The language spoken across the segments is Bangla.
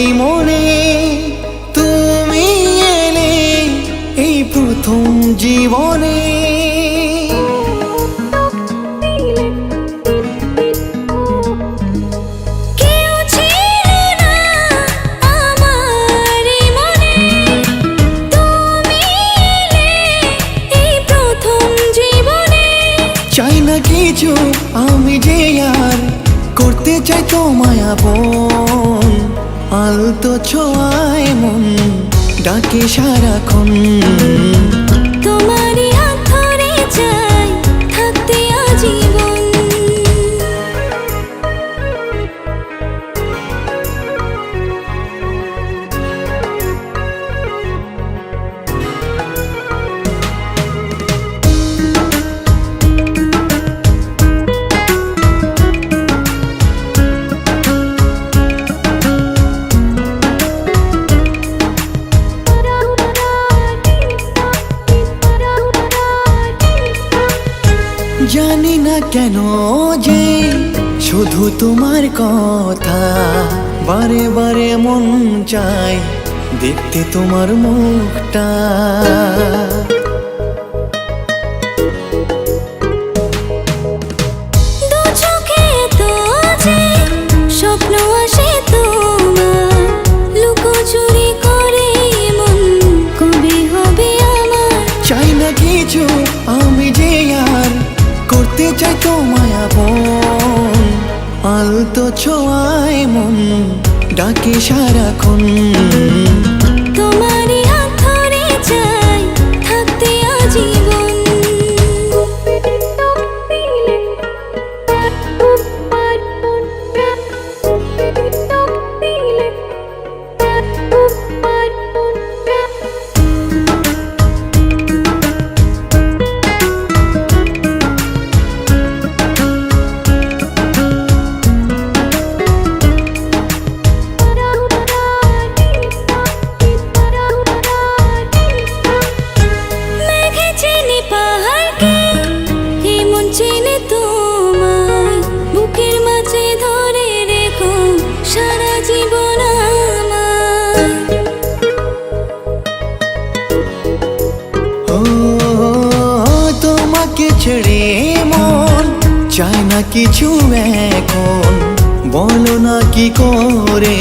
এই মনে তুমি এলে এই প্রথম জীবনে। চাই না কিছু আমি যে আর করতে চাই তোমায় আপন, আলতো ছোঁয়ায় মন ডাকে সারাক্ষণ। তোমারই হাত ধরে চাই থাকতে আজীবন। জানি না কেন যে শুধু তোমার কথা বারে বারে মন চায় দেখতে তোমার মুখটা। দু চোখে তো যে স্বপ্ন আসে তোমার, লুকোচুরি করে মন কবে হবে আমার। চাই না কিছু আমি যে আর করতে চাই তোমায় আপন, আলতো ছোঁয়ায় মন ডাকে সারাক্ষণ। তোমারই হাত ধরে চাই থাকতে আজীবন। চেনে তোমার বুকের মাঝে ধরে রেখো সারা জীবন আমার। ও তোমাকে ছেড়ে মন চায় না কিছু এখন, বলো না কি করে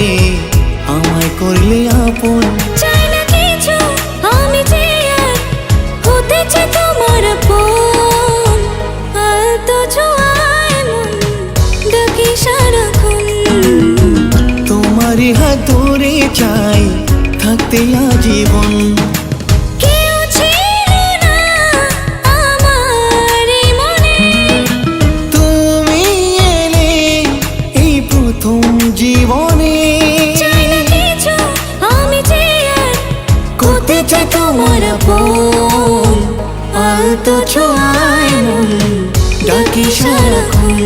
আমায় করলে আপন। চাই না কিছু আমি যে আর হতে চাই তোমার আপন, আলতো ছোঁয়ায় মন ডাকে সারাক্ষণ। তোমারই হাত ধরে চাই থাকতে আজীবন। কেউ ছিল না আমার এই মনে, তুমি এলে এই প্রথম জীবনে। চাই না কিছু আমি যে আর করতে চাই তোমার আপন, আলতো ছোঁয়ায় মন ডাকে সারাক্ষণ।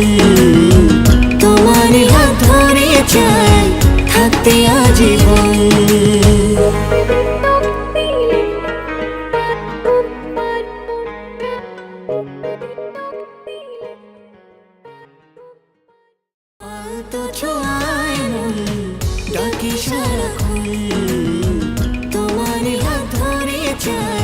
তোমারই হাত ধরে চাই থাকতে আজীবন। আলতো ছোঁয়ায় মন ডাকে সারাক্ষণ, তোমারই হাত ধরে চাই